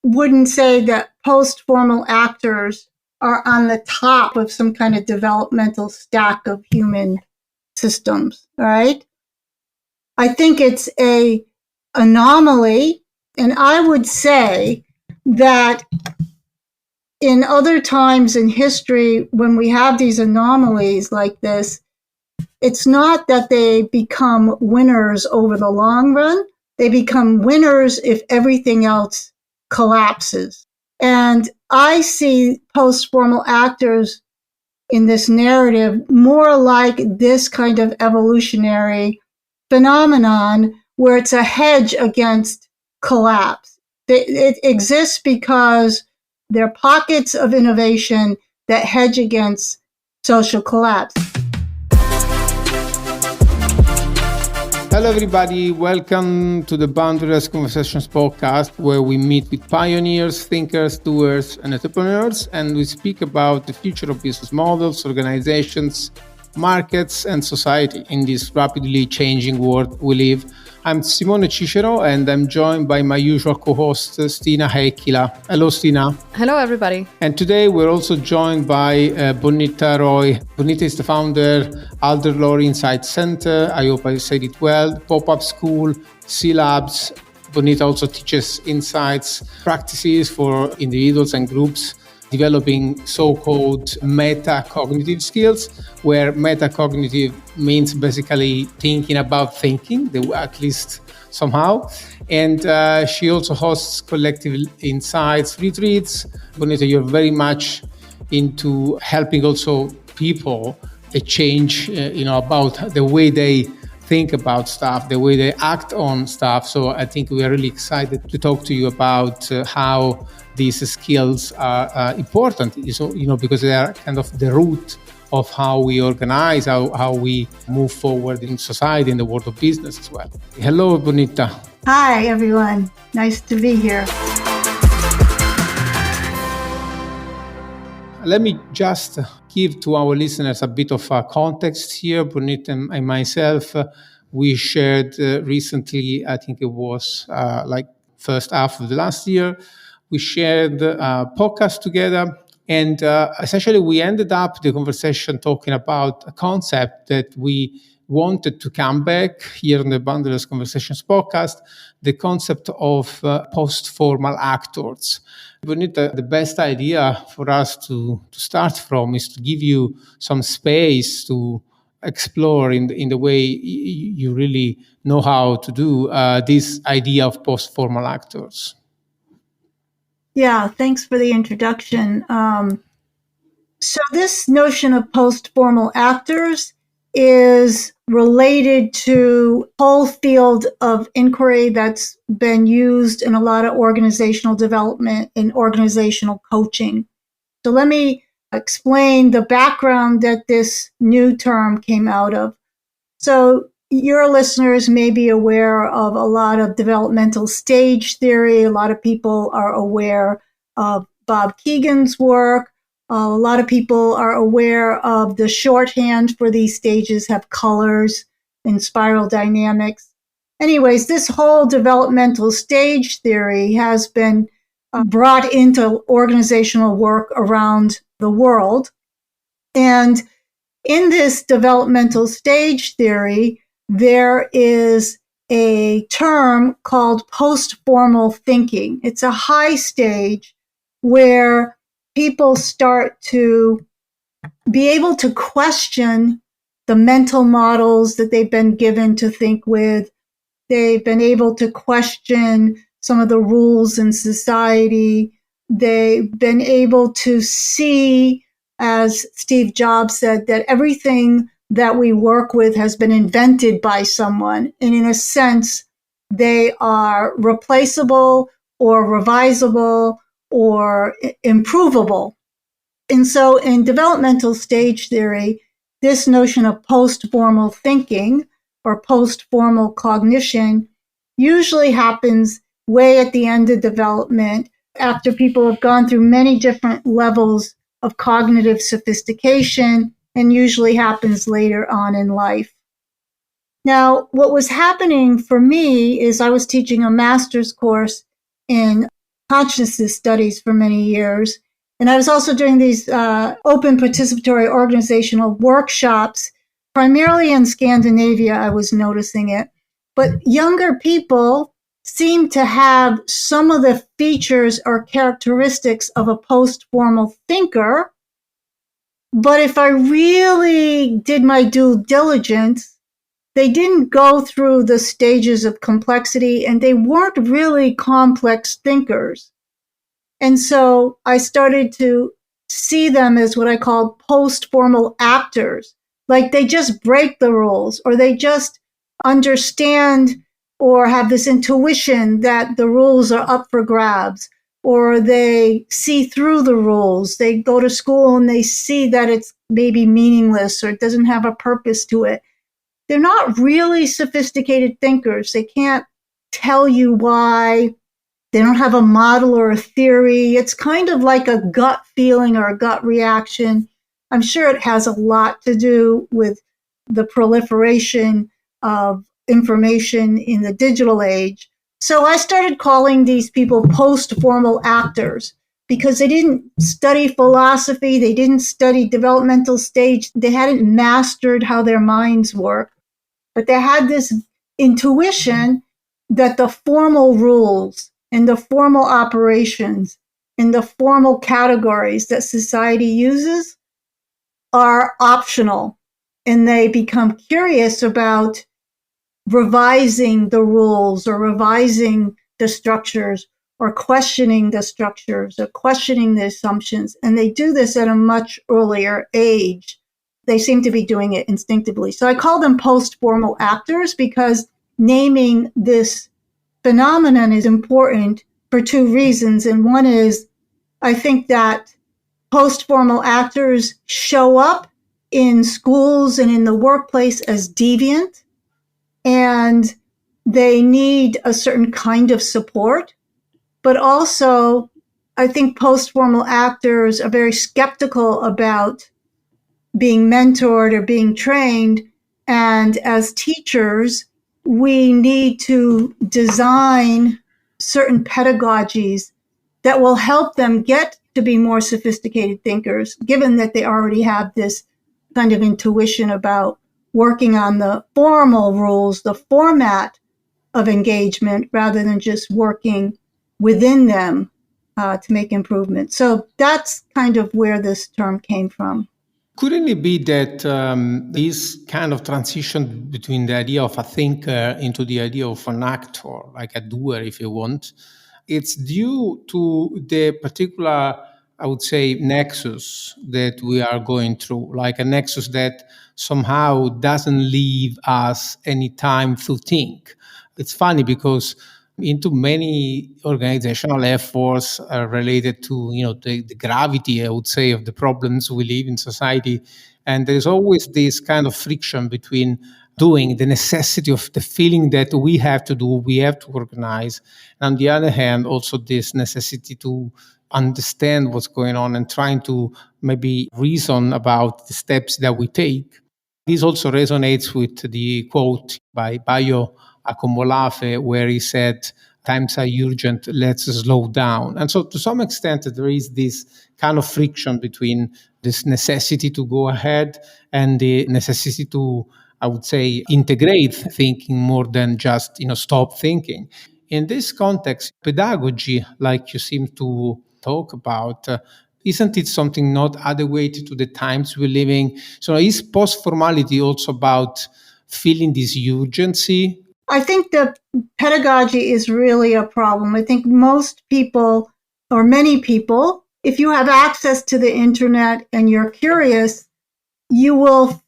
wouldn't say that post-formal actors are on the top of some kind of developmental stack of human systems, all right? I think it's a anomaly, and I would say that in other times in history, when we have these anomalies like this, it's not that they become winners over the long run. They become winners if everything else collapses. And I see post-formal actors in this narrative more like this kind of evolutionary phenomenon where it's a hedge against collapse. It exists because there are pockets of innovation that hedge against social collapse. Hello everybody, welcome to the Boundaryless Conversations podcast, where we meet with pioneers, thinkers, doers and entrepreneurs, and we speak about the future of business models, organizations, markets and society in this rapidly changing world we live. I'm Simone Cicero and I'm joined by my usual co-host Stina Heikkilä. Hello Stina. Hello everybody. And today we're also joined by Bonita Roy. Bonita is the founder, Alder Lore Insight Center, I hope I said it well, Pop-Up School, C-Labs. Bonita also teaches insights practices for individuals and groups, developing so-called metacognitive skills, where metacognitive means basically thinking about thinking, at least somehow. And she also hosts Collective Insights retreats. Bonita, you're very much into helping also people change, about the way they think about stuff, the way they act on stuff. So I think we are really excited to talk to you about how these skills are important, because they are kind of the root of how we organize, how we move forward in society, in the world of business as well. Hello, Bonita. Hi, everyone. Nice to be here. Let me just give to our listeners a bit of context here. Bonita and myself, we shared recently, I think it was first half of the last year, we shared a podcast together, and essentially we ended up the conversation talking about a concept that we wanted to come back here on the Boundaryless Conversations podcast, the concept of post-formal actors. Bonita, the best idea for us to start from is to give you some space to explore in the way you really know how to do this idea of post-formal actors. Yeah, thanks for the introduction. So this notion of post-formal actors is related to a whole field of inquiry that's been used in a lot of organizational development and organizational coaching. So let me explain the background that this new term came out of. So your listeners may be aware of a lot of developmental stage theory. A lot of people are aware of Bob Kegan's work. A lot of people are aware of the shorthand for these stages have colors and spiral dynamics. Anyways, this whole developmental stage theory has been brought into organizational work around the world. And in this developmental stage theory, there is a term called post-formal thinking. It's a high stage where people start to be able to question the mental models that they've been given to think with. They've been able to question some of the rules in society. They've been able to see, as Steve Jobs said, that everything that we work with has been invented by someone. And in a sense, they are replaceable or revisable or improvable. And so in developmental stage theory, this notion of post-formal thinking or post-formal cognition usually happens way at the end of development after people have gone through many different levels of cognitive sophistication, and usually happens later on in life. Now, what was happening for me is I was teaching a master's course in consciousness studies for many years. And I was also doing these open participatory organizational workshops, primarily in Scandinavia, I was noticing it. But younger people seem to have some of the features or characteristics of a post-formal thinker. But if I really did my due diligence, they didn't go through the stages of complexity and they weren't really complex thinkers. And so I started to see them as what I call post-formal actors. Like they just break the rules, or they just understand or have this intuition that the rules are up for grabs, or they see through the rules. They go to school and they see that it's maybe meaningless or it doesn't have a purpose to it. They're not really sophisticated thinkers. They can't tell you why. They don't have a model or a theory. It's kind of like a gut feeling or a gut reaction. I'm sure it has a lot to do with the proliferation of information in the digital age. So I started calling these people post-formal actors because they didn't study philosophy. They didn't study developmental stage. They hadn't mastered how their minds work, but they had this intuition that the formal rules and the formal operations and the formal categories that society uses are optional. And they become curious about revising the rules or revising the structures or questioning the structures or questioning the assumptions. And they do this at a much earlier age. They seem to be doing it instinctively. So I call them post-formal actors because naming this phenomenon is important for two reasons. And one is, I think that post-formal actors show up in schools and in the workplace as deviant, and they need a certain kind of support. But also, I think post-formal actors are very skeptical about being mentored or being trained. And as teachers, we need to design certain pedagogies that will help them get to be more sophisticated thinkers, given that they already have this kind of intuition about working on the formal rules, the format of engagement, rather than just working within them to make improvements. So that's kind of where this term came from. Couldn't it be that this kind of transition between the idea of a thinker into the idea of an actor, like a doer, if you want, it's due to the particular, I would say, nexus that we are going through, like a nexus that somehow doesn't leave us any time to think. It's funny because into many organizational efforts related to the gravity, I would say, of the problems we live in society, and there's always this kind of friction between doing, the necessity of the feeling that we have to do, we have to organize, and on the other hand also this necessity to understand what's going on and trying to maybe reason about the steps that we take. This also resonates with the quote by Bayo Akomolafe, where he said, "Times are urgent, let's slow down." And so to some extent, there is this kind of friction between this necessity to go ahead and the necessity to, I would say, integrate thinking more than just, stop thinking. In this context, pedagogy, like you seem to talk about, isn't it something not adequate to the times we're living? So is post-formality also about feeling this urgency? I think that pedagogy is really a problem. I think most people, or many people, if you have access to the internet and you're curious, you will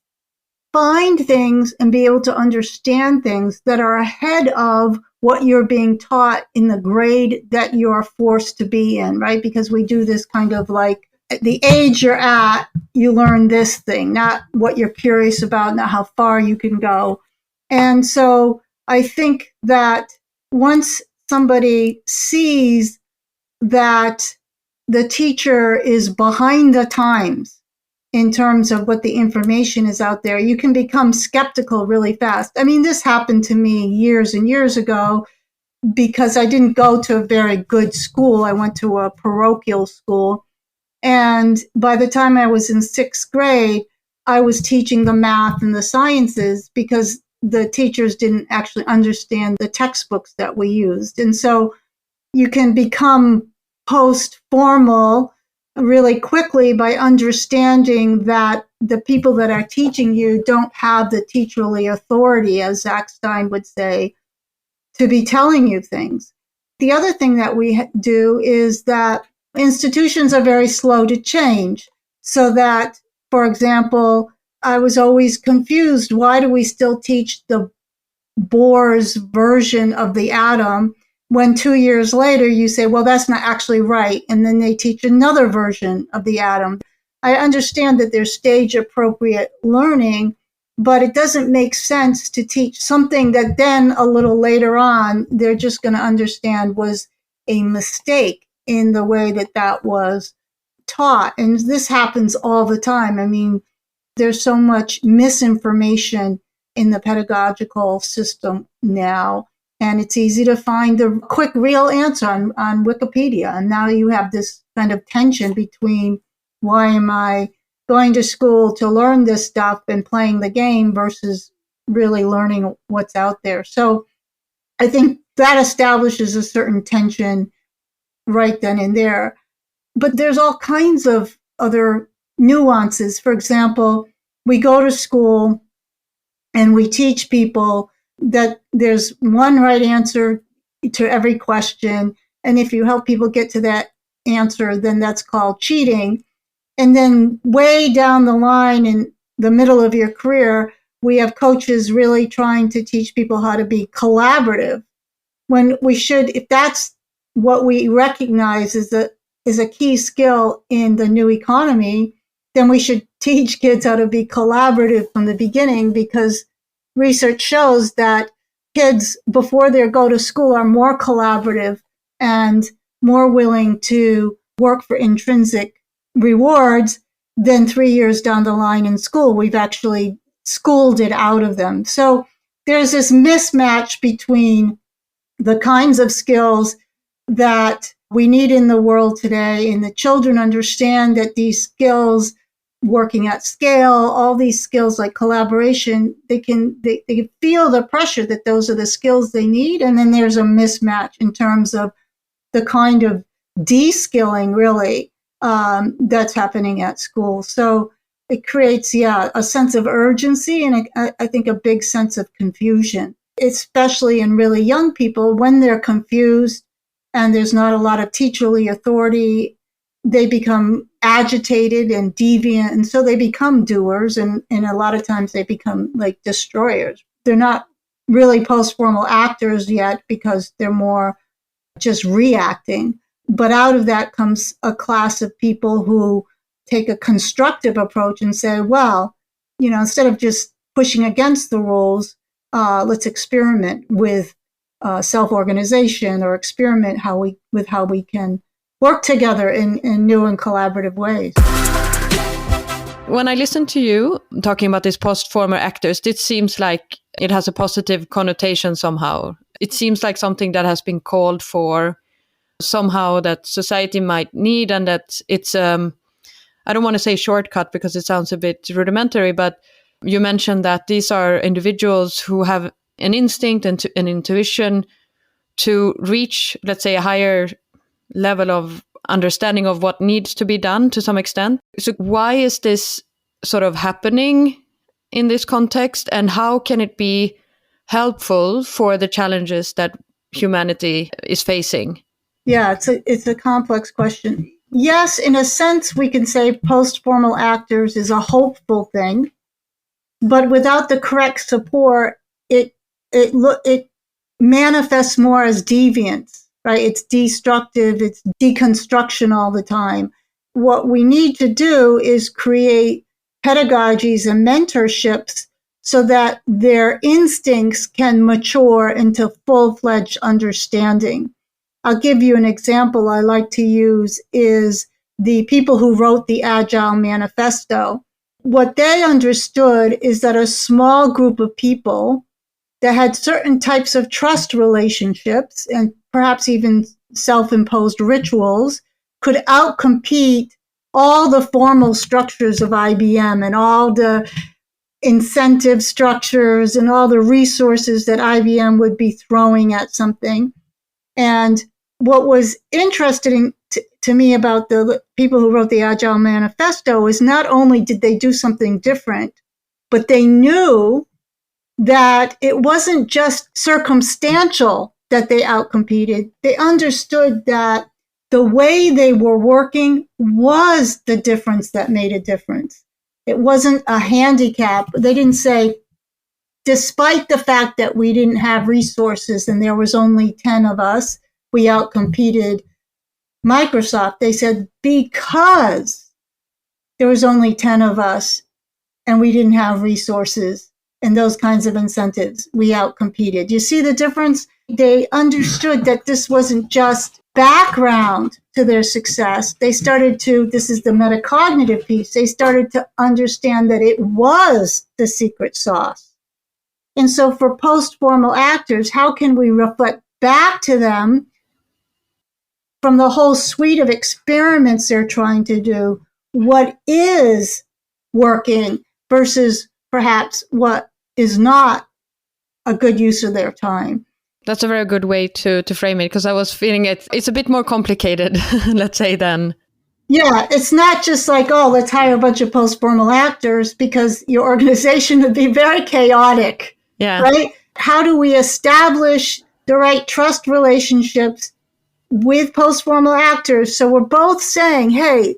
find things and be able to understand things that are ahead of what you're being taught in the grade that you're forced to be in, right? Because we do this kind of like, at the age you're at, you learn this thing, not what you're curious about, not how far you can go. And so I think that once somebody sees that the teacher is behind the times in terms of what the information is out there, you can become skeptical really fast. I mean, this happened to me years and years ago because I didn't go to a very good school. I went to a parochial school. And by the time I was in 6th grade, I was teaching the math and the sciences because the teachers didn't actually understand the textbooks that we used. And so you can become post-formal really quickly by understanding that the people that are teaching you don't have the teacherly authority, as Zach Stein would say, to be telling you things. The other thing that we do is that institutions are very slow to change. So that, for example, I was always confused. Why do we still teach the Bohr's version of the atom when 2 years later you say, well, that's not actually right. And then they teach another version of the atom. I understand that there's stage appropriate learning, but it doesn't make sense to teach something that then a little later on, they're just going to understand was a mistake in the way that that was taught. And this happens all the time. I mean, there's so much misinformation in the pedagogical system now, and it's easy to find the quick, real answer on Wikipedia. And now you have this kind of tension between why am I going to school to learn this stuff and playing the game versus really learning what's out there. So I think that establishes a certain tension right then and there. But there's all kinds of other nuances. For example, we go to school and we teach people that there's one right answer to every question. And if you help people get to that answer, then that's called cheating. And then way down the line in the middle of your career, we have coaches really trying to teach people how to be collaborative. When we should, if that's what we recognize is a key skill in the new economy, then we should teach kids how to be collaborative from the beginning, because research shows that kids before they go to school are more collaborative and more willing to work for intrinsic rewards than 3 years down the line in school. We've actually schooled it out of them. So there's this mismatch between the kinds of skills that we need in the world today, and the children understand that these skills, working at scale, all these skills like collaboration, they feel the pressure that those are the skills they need. And then there's a mismatch in terms of the kind of de-skilling really that's happening at school. So it creates, a sense of urgency and I think a big sense of confusion, especially in really young people when they're confused and there's not a lot of teacherly authority. They become agitated and deviant, and so they become doers, and a lot of times they become like destroyers. They're not really post-formal actors yet because they're more just reacting. But out of that comes a class of people who take a constructive approach and say, well, instead of just pushing against the rules, let's experiment with self-organization, or experiment with how we can work together in new and collaborative ways. When I listen to you talking about these post-formal actors, it seems like it has a positive connotation somehow. It seems like something that has been called for somehow, that society might need, and that it's, I don't want to say shortcut because it sounds a bit rudimentary, but you mentioned that these are individuals who have an instinct and an intuition to reach, let's say, a higher level of understanding of what needs to be done to some extent. So why is this sort of happening in this context, and how can it be helpful for the challenges that humanity is facing? Yeah, it's a complex question. Yes, in a sense, we can say post-formal actors is a hopeful thing, but without the correct support, it manifests more as deviance, right? It's destructive, it's deconstruction all the time. What we need to do is create pedagogies and mentorships so that their instincts can mature into full-fledged understanding. I'll give you an example I like to use is the people who wrote the Agile Manifesto. What they understood is that a small group of people that had certain types of trust relationships and perhaps even self-imposed rituals could outcompete all the formal structures of IBM and all the incentive structures and all the resources that IBM would be throwing at something. And what was interesting to me about the people who wrote the Agile Manifesto is not only did they do something different, but they knew that it wasn't just circumstantial that they outcompeted. They understood that the way they were working was the difference that made a difference. It wasn't a handicap. They didn't say, despite the fact that we didn't have resources and there was only 10 of us, we outcompeted Microsoft. They said, because there was only 10 of us and we didn't have resources and those kinds of incentives, we outcompeted. You see the difference? They understood that this wasn't just background to their success. They started to, this is the metacognitive piece, they started to understand that it was the secret sauce. And so for post-formal actors, how can we reflect back to them from the whole suite of experiments they're trying to do, what is working versus perhaps what is not a good use of their time? That's a very good way to frame it, because I was feeling it's a bit more complicated, let's say, than. Yeah, it's not just like, oh, let's hire a bunch of post-formal actors, because your organization would be very chaotic. Yeah. Right? How do we establish the right trust relationships with post-formal actors? So we're both saying, hey,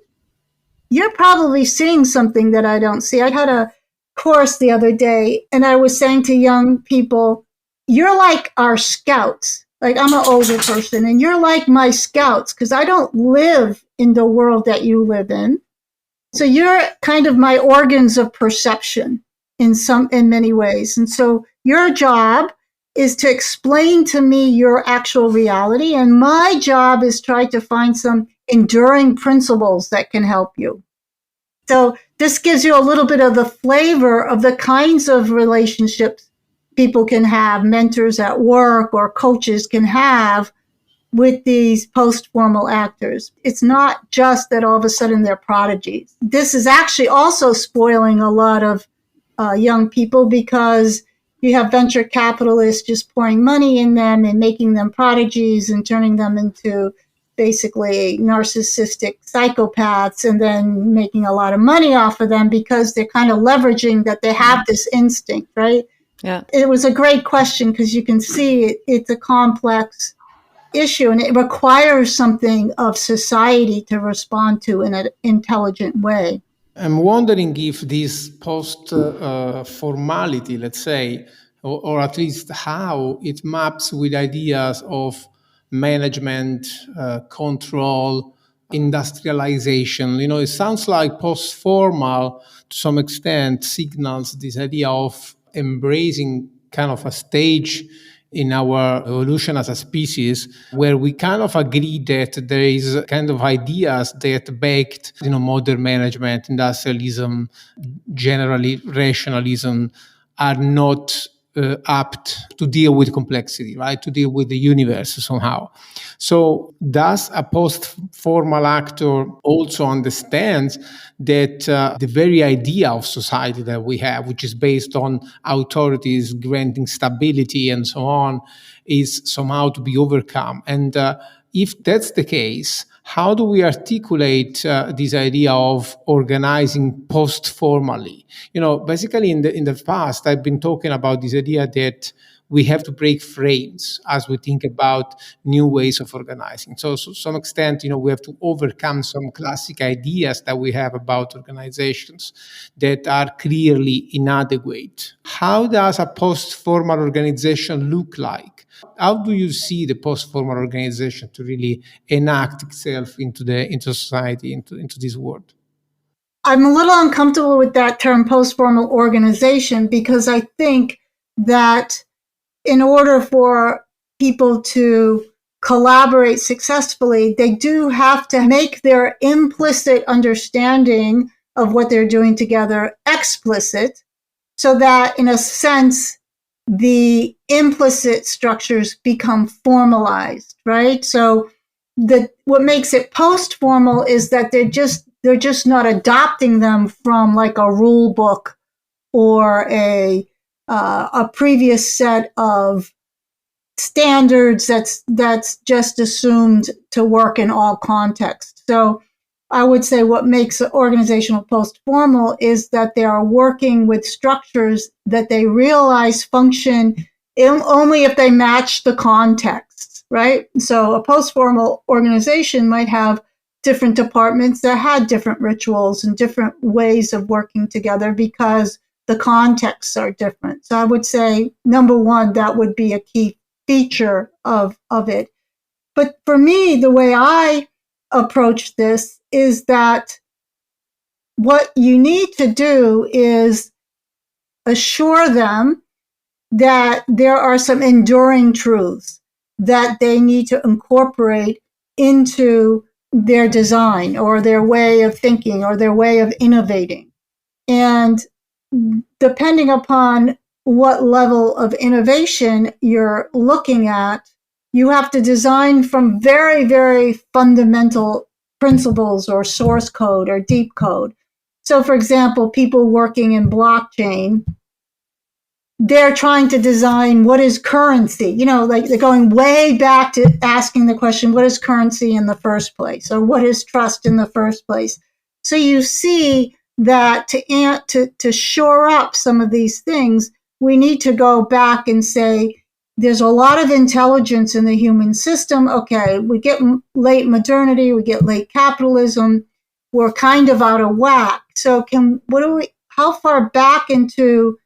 you're probably seeing something that I don't see. I had a course the other day, and I was saying to young people, you're like our scouts. Like, I'm an older person, and you're like my scouts, because I don't live in the world that you live in. So you're kind of my organs of perception in many ways. And so your job is to explain to me your actual reality, and my job is try to find some enduring principles that can help you. So this gives you a little bit of the flavor of the kinds of relationships people can have, mentors at work or coaches can have with these post-formal actors. It's not just that all of a sudden they're prodigies. This is actually also spoiling a lot of young people, because you have venture capitalists just pouring money in them and making them prodigies and turning them into basically narcissistic psychopaths, and then making a lot of money off of them because they're kind of leveraging that they have this instinct, right? Yeah. It was a great question, because you can see it's a complex issue, and it requires something of society to respond to in an intelligent way. I'm wondering if this formality, let's say, or at least how it maps with ideas of management, control, industrialization. It sounds like post-formal, to some extent, signals this idea of embracing kind of a stage in our evolution as a species where we kind of agree that there is kind of ideas that backed, modern management, industrialism, generally rationalism, are not apt to deal with complexity, right? To deal with the universe somehow. So does a post-formal actor also understand that the very idea of society that we have, which is based on authorities granting stability and so on, is somehow to be overcome? And if that's the case, how do we articulate this idea of organizing post-formally? Basically in the past, I've been talking about this idea that we have to break frames as we think about new ways of organizing. So to some extent, we have to overcome some classic ideas that we have about organizations that are clearly inadequate. How does a post-formal organization look like? How do you see the post-formal organization to really enact itself into society, into this world? I'm a little uncomfortable with that term, post-formal organization, because I think that in order for people to collaborate successfully, they do have to make their implicit understanding of what they're doing together explicit, so that in a sense, the implicit structures become formalized, right? So what makes it post-formal is that they're just not adopting them from like a rule book or a previous set of standards that's just assumed to work in all contexts. So I would say what makes organizational post-formal is that they are working with structures that they realize function only if they match the context, right? So a post-formal organization might have different departments that had different rituals and different ways of working together because the contexts are different. So I would say, number one, that would be a key feature of it. But for me, the way I approach this is that what you need to do is assure them that there are some enduring truths that they need to incorporate into their design or their way of thinking or their way of innovating. And depending upon what level of innovation you're looking at, you have to design from very, very fundamental principles or source code or deep code. So, for example, people working in blockchain, they're trying to design what is currency. Like they're going way back to asking the question, what is currency in the first place? Or what is trust in the first place? So you see that to shore up some of these things, we need to go back and say, there's a lot of intelligence in the human system. Okay, we get late modernity, we get late capitalism, we're kind of out of whack. So how far back into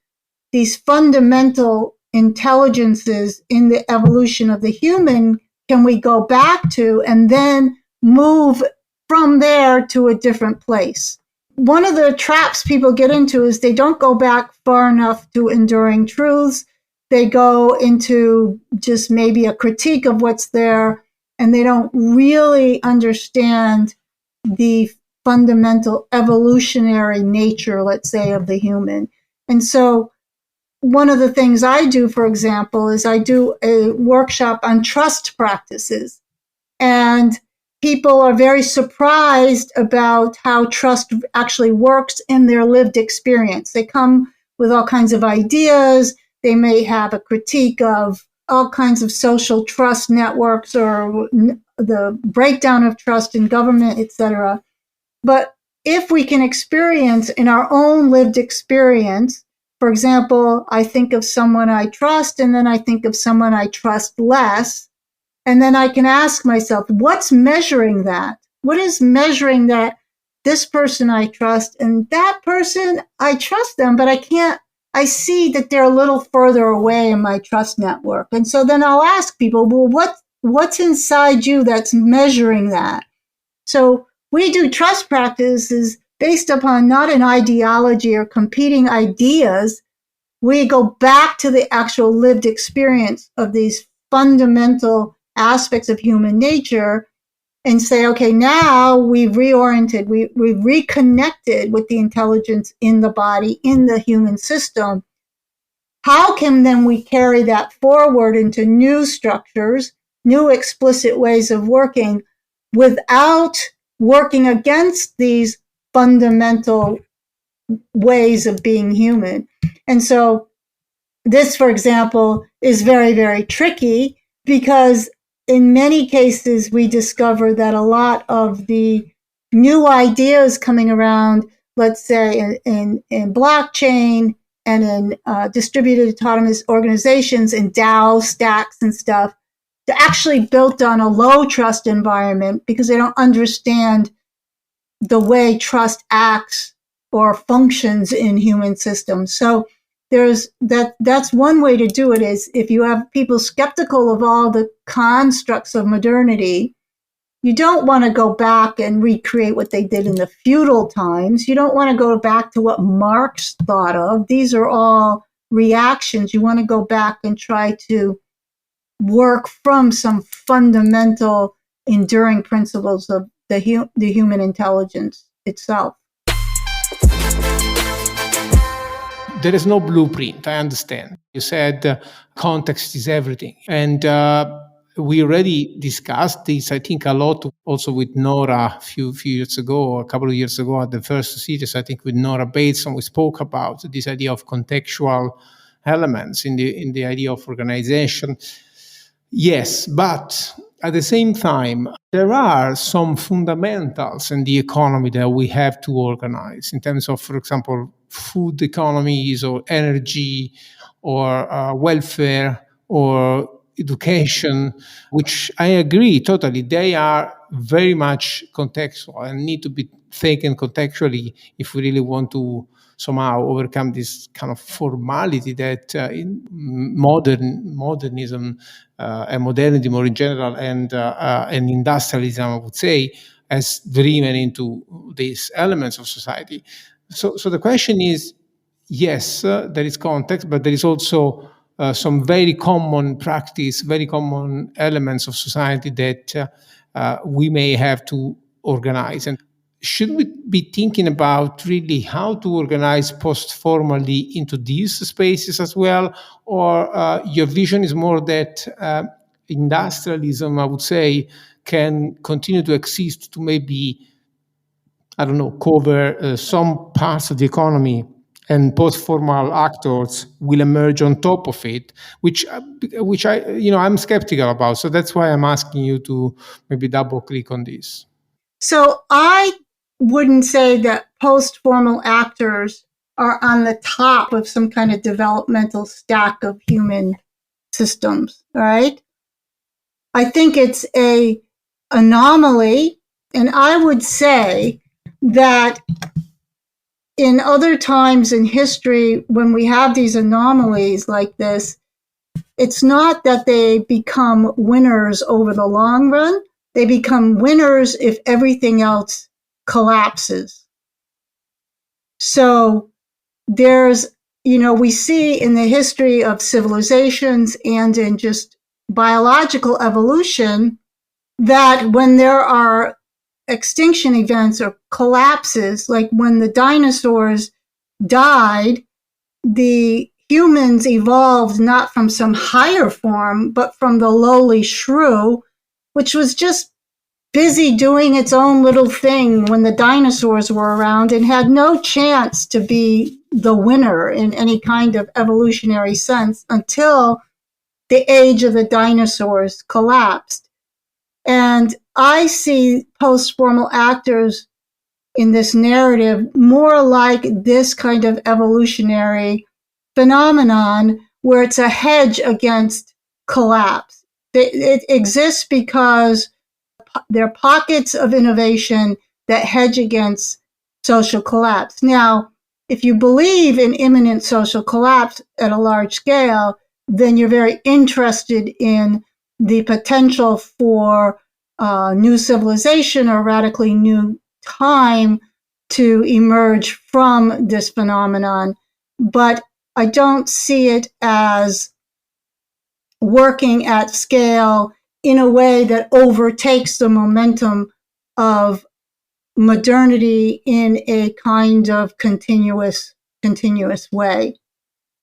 these fundamental intelligences in the evolution of the human can we go back to and then move from there to a different place? One of the traps people get into is they don't go back far enough to enduring truths. They go into just maybe a critique of what's there, and they don't really understand the fundamental evolutionary nature, let's say, of the human. And so one of the things I do, for example, is I do a workshop on trust practices. And people are very surprised about how trust actually works in their lived experience. They come with all kinds of ideas. They may have a critique of all kinds of social trust networks or the breakdown of trust in government, etc. But if we can experience in our own lived experience, for example, I think of someone I trust, and then I think of someone I trust less, and then I can ask myself, what's measuring that? What is measuring that this person I trust and that person, I trust them, but I see that they're a little further away in my trust network. And so then I'll ask people, well, what's inside you that's measuring that? So we do trust practices based upon not an ideology or competing ideas. We go back to the actual lived experience of these fundamental aspects of human nature and say, okay, now we've reoriented, we've reconnected with the intelligence in the body, in the human system. How can then we carry that forward into new structures, new explicit ways of working without working against these fundamental ways of being human? And so this, for example, is very, very tricky because in many cases, we discover that a lot of the new ideas coming around, let's say in blockchain and in distributed autonomous organizations and DAO stacks and stuff, they're actually built on a low trust environment because they don't understand the way trust acts or functions in human systems. So that's one way to do it, is if you have people skeptical of all the constructs of modernity, you don't want to go back and recreate what they did in the feudal times. You don't want to go back to what Marx thought of. These are all reactions. You want to go back and try to work from some fundamental enduring principles of the human intelligence itself. there is no blueprint. I understand. You said context is everything. And we already discussed this, I think, a lot also with Nora a few years ago, or a couple of years ago at the first series, I think with Nora Bateson, we spoke about this idea of contextual elements in the idea of organization. Yes, but at the same time, there are some fundamentals in the economy that we have to organize in terms of, for example, food economies or energy or welfare or education, which I agree totally. They are very much contextual and need to be taken contextually if we really want to somehow overcome this kind of formality that in modernism and modernity more in general and industrialism, I would say, has driven into these elements of society. So the question is, yes, there is context, but there is also some very common practice, very common elements of society that we may have to organize. And should we be thinking about really how to organize post-formally into these spaces as well? Or your vision is more that industrialism, I would say, can continue to exist to maybe, I don't know, cover some parts of the economy, and post-formal actors will emerge on top of it, which I'm skeptical about. So that's why I'm asking you to maybe double click on this. So I wouldn't say that post-formal actors are on the top of some kind of developmental stack of human systems, right? I think it's an anomaly, and I would say that in other times in history, when we have these anomalies like this, it's not that they become winners over the long run. They become winners if everything else collapses. So there's, we see in the history of civilizations and in just biological evolution that when there are extinction events or collapses, like when the dinosaurs died, the humans evolved not from some higher form, but from the lowly shrew, which was just busy doing its own little thing when the dinosaurs were around and had no chance to be the winner in any kind of evolutionary sense until the age of the dinosaurs collapsed. And I see post-formal actors in this narrative more like this kind of evolutionary phenomenon where it's a hedge against collapse. It exists because there are pockets of innovation that hedge against social collapse. Now, if you believe in imminent social collapse at a large scale, then you're very interested in the potential for new civilization or radically new time to emerge from this phenomenon. But I don't see it as working at scale in a way that overtakes the momentum of modernity in a kind of continuous way.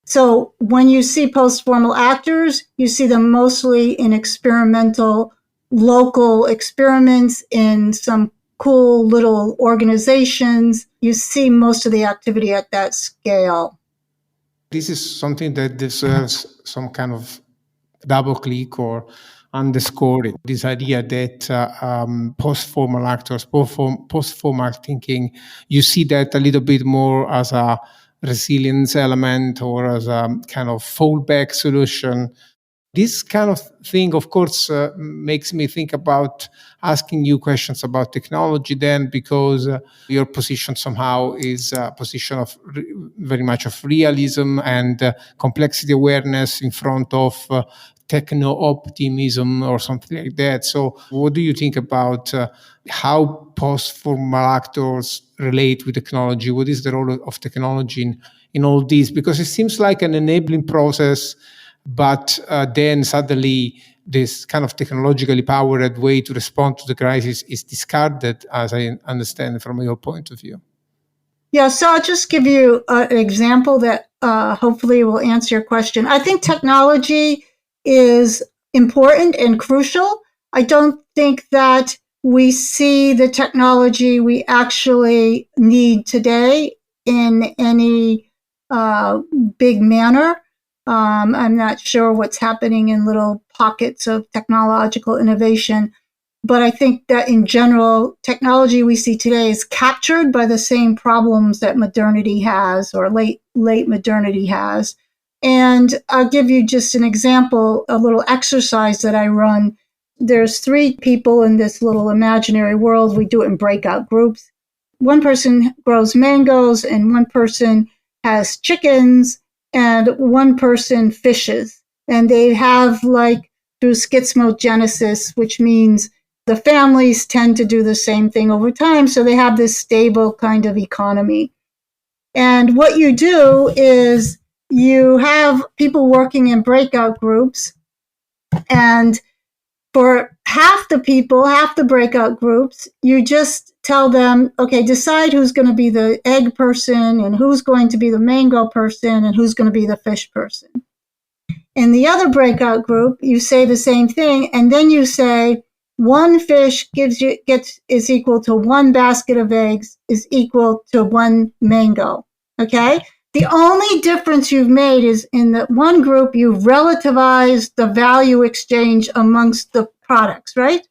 So when you see post-formal actors, you see them mostly in experimental, local experiments in some cool little organizations. You see most of the activity at that scale. This is something that deserves some kind of double click or underscore it. This idea that post-formal actors, post-formal thinking, you see that a little bit more as a resilience element or as a kind of fallback solution. This kind of thing, of course, makes me think about asking you questions about technology then, because your position somehow is a position of very much of realism and complexity awareness in front of techno-optimism or something like that. So what do you think about how post-formal actors relate with technology? What is the role of technology in all this? Because it seems like an enabling process, but then suddenly this kind of technologically powered way to respond to the crisis is discarded, as I understand from your point of view. Yeah, so I'll just give you an example that hopefully will answer your question. I think technology is important and crucial. I don't think that we see the technology we actually need today in any big manner. I'm not sure what's happening in little pockets of technological innovation. But I think that in general, technology we see today is captured by the same problems that modernity has, or late modernity has. And I'll give you just an example, a little exercise that I run. There's 3 people in this little imaginary world. We do it in breakout groups. One person grows mangoes, and one person has chickens, and one person fishes. And they have, like, through schizmogenesis, which means the families tend to do the same thing over time. So they have this stable kind of economy. And what you do is you have people working in breakout groups. And for half the people, half the breakout groups, you just tell them, okay, decide who's going to be the egg person and who's going to be the mango person and who's going to be the fish person. In the other breakout group, you say the same thing. And then you say, one fish is equal to one basket of eggs is equal to one mango. Okay? The only difference you've made is in the one group, you've relativized the value exchange amongst the products, right?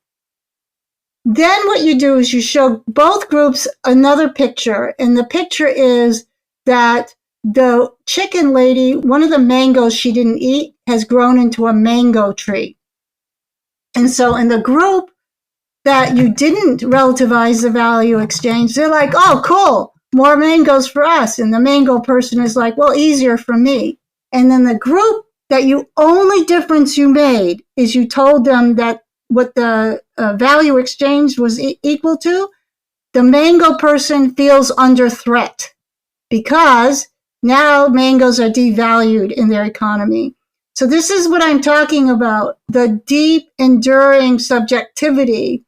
Then what you do is you show both groups another picture. And the picture is that the chicken lady, one of the mangoes she didn't eat, has grown into a mango tree. And so in the group that you didn't relativize the value exchange, they're like, oh, cool, more mangoes for us. And the mango person is like, well, easier for me. And then the group that you only difference you made is you told them that what the value exchange was equal to, the mango person feels under threat because now mangoes are devalued in their economy. So this is what I'm talking about, the deep, enduring subjectivity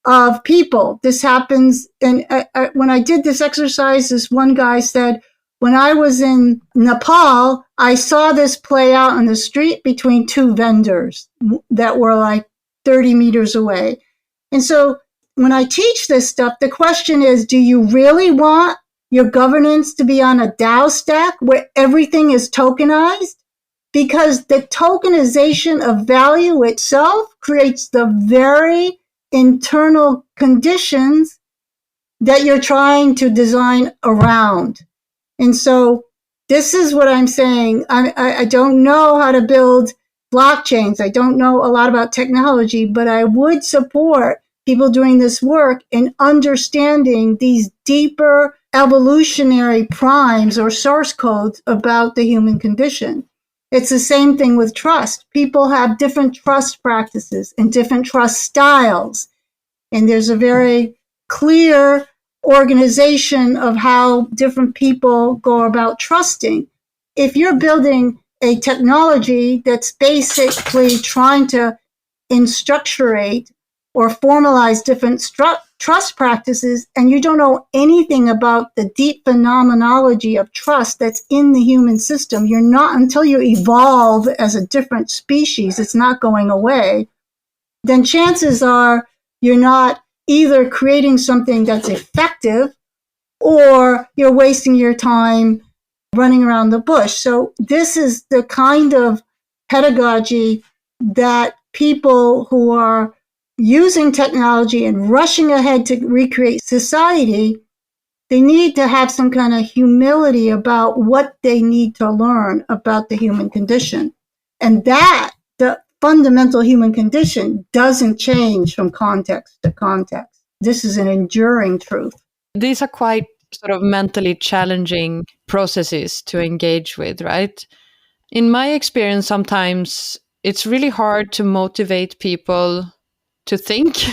of people. This happens, and when I did this exercise, this one guy said, when I was in Nepal, I saw this play out on the street between 2 vendors that were like 30 meters away. And so when I teach this stuff, the question is, do you really want your governance to be on a DAO stack where everything is tokenized? Because the tokenization of value itself creates the very internal conditions that you're trying to design around. And so this is what I'm saying. I don't know how to build blockchains. I don't know a lot about technology, but I would support people doing this work in understanding these deeper evolutionary primes or source codes about the human condition. It's the same thing with trust. People have different trust practices and different trust styles. And there's a very clear organization of how different people go about trusting. If you're building a technology that's basically trying to instructurate or formalize different trust practices, and you don't know anything about the deep phenomenology of trust that's in the human system, you're not, until you evolve as a different species, it's not going away, then chances are you're not either creating something that's effective or you're wasting your time running around the bush. So this is the kind of pedagogy that people who are using technology and rushing ahead to recreate society, they need to have some kind of humility about what they need to learn about the human condition. And that, the fundamental human condition, doesn't change from context to context. This is an enduring truth. These are quite sort of mentally challenging processes to engage with, right? In my experience, sometimes it's really hard to motivate people to think.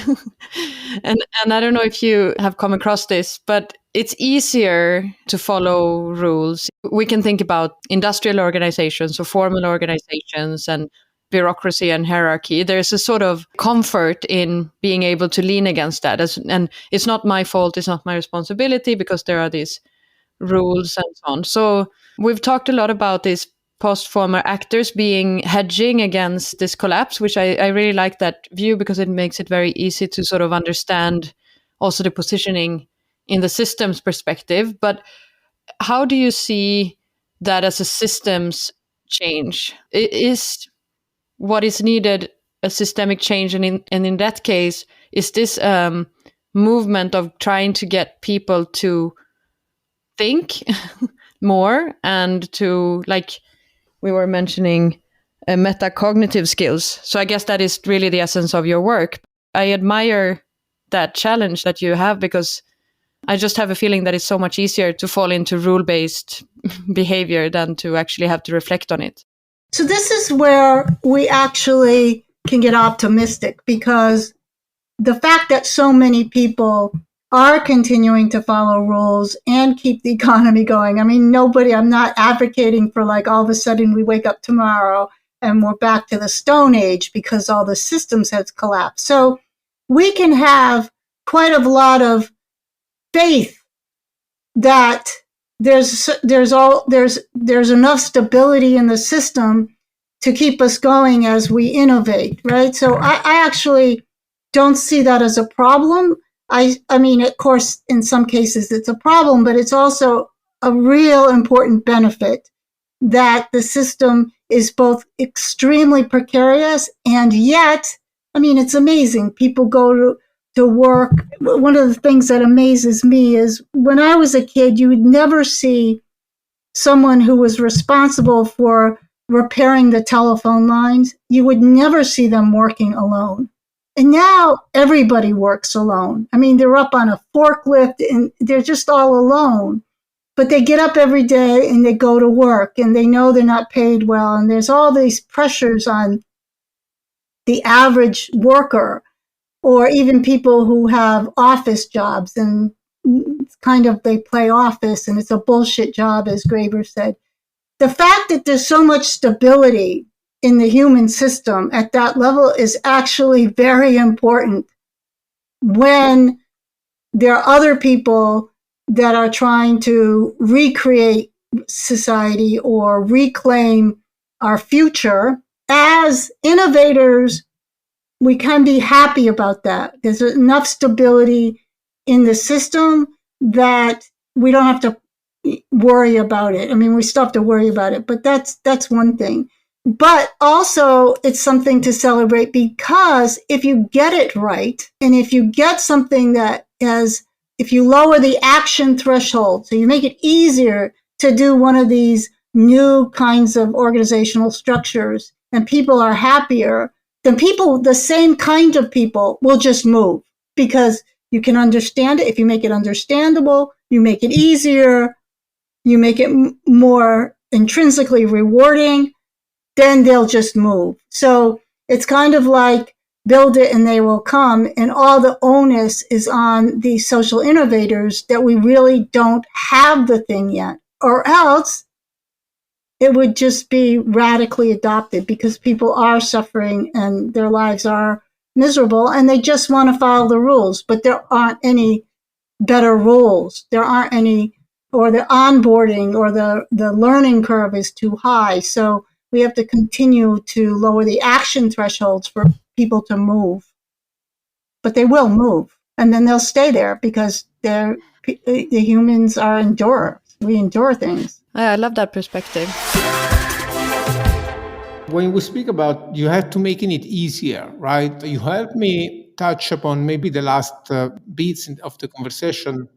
and I don't know if you have come across this, but it's easier to follow rules. We can think about industrial organizations or formal organizations and bureaucracy and hierarchy. There's a sort of comfort in being able to lean against that. And it's not my fault, it's not my responsibility, because there are these rules and so on. So we've talked a lot about these post-former actors being hedging against this collapse, which I really like that view because it makes it very easy to sort of understand also the positioning in the systems perspective. But how do you see that as a systems change? Is what is needed a systemic change? And in that case, is this movement of trying to get people to think more and to, like we were mentioning, metacognitive skills? So I guess that is really the essence of your work. I admire that challenge that you have, because I just have a feeling that it's so much easier to fall into rule-based behavior than to actually have to reflect on it. So this is where we actually can get optimistic, because the fact that so many people are continuing to follow rules and keep the economy going. I mean, I'm not advocating for like all of a sudden we wake up tomorrow and we're back to the Stone Age because all the systems have collapsed. So we can have quite a lot of faith that there's enough stability in the system to keep us going as we innovate, right? So I actually don't see that as a problem. I mean, of course, in some cases it's a problem, but it's also a real important benefit that the system is both extremely precarious and yet, I mean, it's amazing. People go to work. One of the things that amazes me is when I was a kid, you would never see someone who was responsible for repairing the telephone lines. You would never see them working alone. And now everybody works alone. I mean, they're up on a forklift and they're just all alone. But they get up every day and they go to work and they know they're not paid well. And there's all these pressures on the average worker, or even people who have office jobs, and it's kind of they play office and it's a bullshit job, as Graeber said. The fact that there's so much stability in the human system at that level is actually very important when there are other people that are trying to recreate society or reclaim our future. As innovators, we can be happy about that. There's enough stability in the system that we don't have to worry about it. I mean, we still have to worry about it, but that's one thing. But also, it's something to celebrate, because if you get it right, and if you get something that if you lower the action threshold, so you make it easier to do one of these new kinds of organizational structures, and people are happier, then the same kind of people will just move, because you can understand it. If you make it understandable, you make it easier, you make it more intrinsically rewarding, then they'll just move. So it's kind of like build it and they will come. And all the onus is on the social innovators that we really don't have the thing yet, or else it would just be radically adopted, because people are suffering and their lives are miserable and they just want to follow the rules, but there aren't any better rules. There aren't any, or the onboarding or the learning curve is too high. So we have to continue to lower the action thresholds for people to move. But they will move, and then they'll stay there because the humans are endurers. We endure things. I love that perspective. When we speak about you have to making it easier, right? You helped me touch upon maybe the last beats of the conversation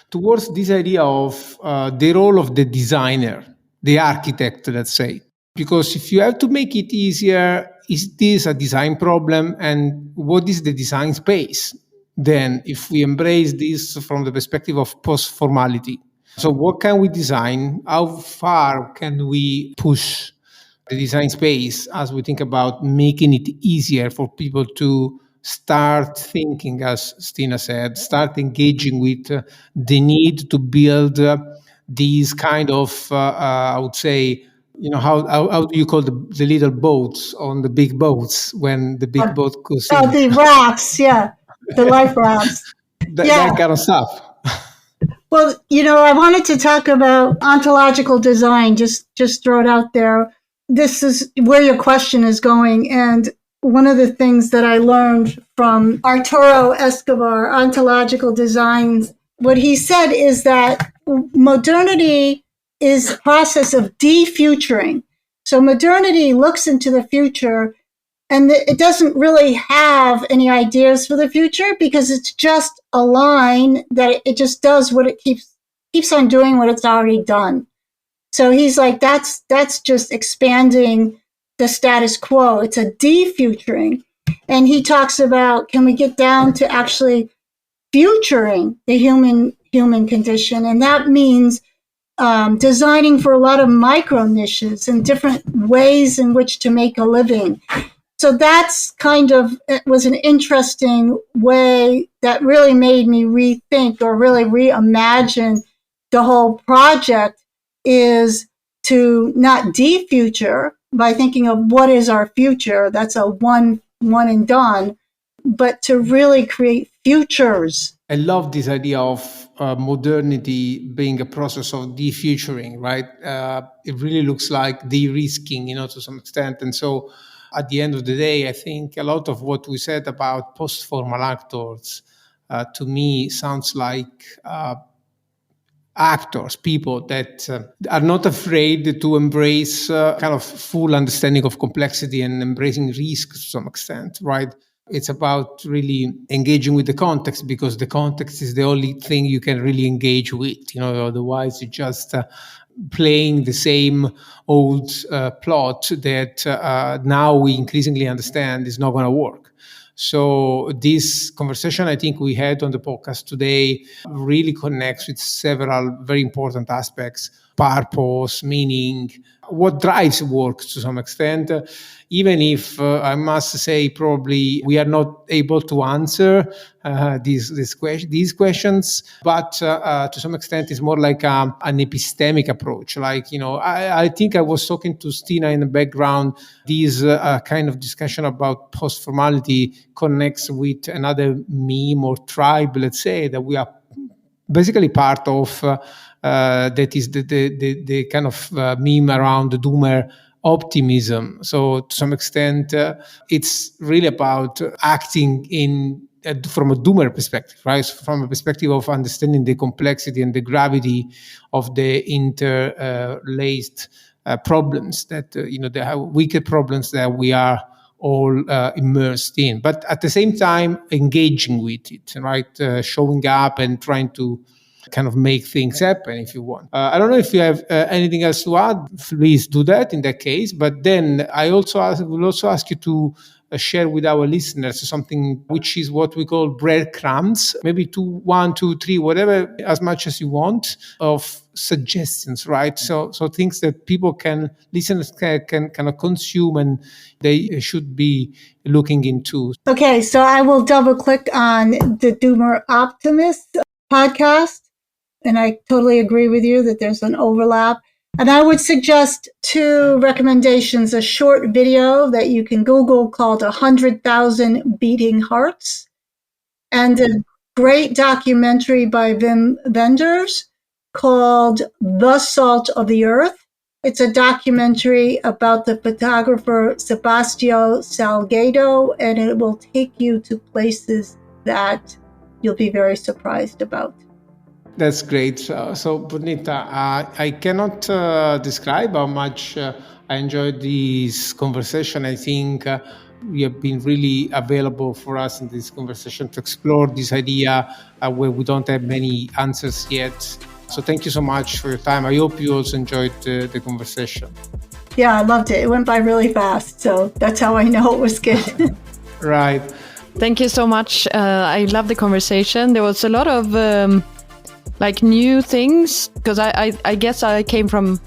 towards this idea of the role of the designer, the architect, let's say. Because if you have to make it easier, is this a design problem? And what is the design space? Then, if we embrace this from the perspective of post-formality. So what can we design? How far can we push the design space as we think about making it easier for people to start thinking, as Stina said, start engaging with the need to build these kind of, I would say, how do you call the little boats on the big boats when the big boat goes in? Oh, the rafts, yeah. The life rafts. That kind of stuff. Well, I wanted to talk about ontological design, just throw it out there. This is where your question is going. And one of the things that I learned from Arturo Escobar, ontological designs, what he said is that modernity is a process of defuturing. So modernity looks into the future, and it doesn't really have any ideas for the future because it's just a line that it just does what it keeps on doing what it's already done. So he's like, that's just expanding the status quo. It's a defuturing. And he talks about, can we get down to actually futuring the human condition? And that means designing for a lot of micro niches and different ways in which to make a living. So that's it was an interesting way that really made me rethink or really reimagine the whole project, is to not defuture by thinking of what is our future. That's a one and done, but to really create futures. I love this idea of modernity being a process of defuturing, right? It really looks like de-risking, to some extent. And so at the end of the day, I think a lot of what we said about post-formal actors, to me, sounds like actors, people that are not afraid to embrace kind of full understanding of complexity and embracing risk to some extent, right? It's about really engaging with the context, because the context is the only thing you can really engage with. Otherwise you're just playing the same old plot that now we increasingly understand is not going to work. So this conversation I think we had on the podcast today really connects with several very important aspects: purpose, meaning, what drives work to some extent, even if I must say probably we are not able to answer these questions, but to some extent it's more like an epistemic approach. Like, I think I was talking to Stina in the background. This kind of discussion about post-formality connects with another meme or tribe, let's say, that we are basically part of, that is the kind of meme around the doomer optimism. So to some extent, it's really about acting from a doomer perspective, right? So from a perspective of understanding the complexity and the gravity of the interlaced problems that, the wicked problems that we are all immersed in, but at the same time engaging with it, right? Showing up and trying to kind of make things happen, if you want. I don't know if you have anything else to add. Please do that in that case. But then I will also ask you to share with our listeners something which is what we call breadcrumbs, maybe 1, 2, 3, whatever, as much as you want, of suggestions, right? So things that listeners can kind of consume and they should be looking into. Okay, so I will double click on the Doomer Optimist podcast, and I totally agree with you that there's an overlap. And I would suggest 2 recommendations: a short video that you can Google called 100,000 Beating Hearts, and a great documentary by Wim Wenders called The Salt of the Earth. It's a documentary about the photographer Sebastião Salgado, and it will take you to places that you'll be very surprised about. That's great. So Bonita, I cannot describe how much I enjoyed this conversation. I think you have been really available for us in this conversation to explore this idea where we don't have many answers yet. So thank you so much for your time. I hope you also enjoyed the conversation. Yeah, I loved it. It went by really fast. So that's how I know it was good. Right. Thank you so much. I love the conversation. There was a lot of new things, because I guess I came from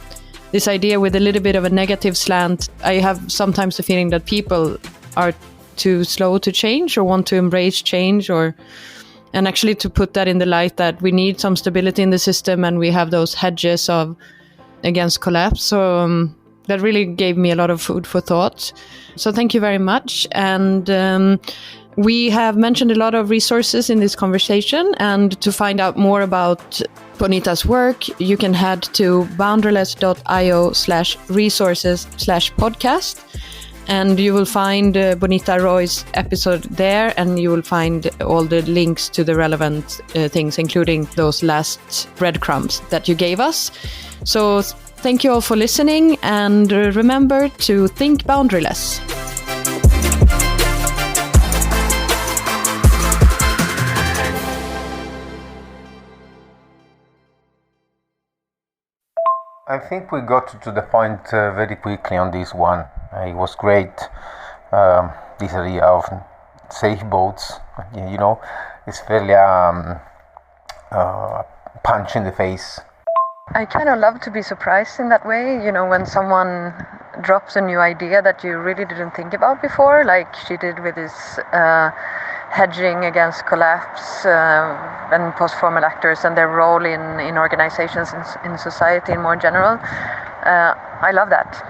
this idea with a little bit of a negative slant. I have sometimes the feeling that people are too slow to change or want to embrace change, and actually to put that in the light that we need some stability in the system and we have those hedges against collapse. So that really gave me a lot of food for thought. So thank you very much. And We have mentioned a lot of resources in this conversation, and to find out more about Bonita's work, you can head to boundaryless.io/resources/podcast, and you will find Bonita Roy's episode there, and you will find all the links to the relevant things, including those last breadcrumbs that you gave us. So thank you all for listening, and remember to think boundaryless. I think we got to the point very quickly on this one. It was great. This idea of safe boats, it's fairly punch in the face. I kind of love to be surprised in that way, when someone drops a new idea that you really didn't think about before, like she did with this hedging against collapse and post-formal actors and their role in organizations in society in more general. I love that.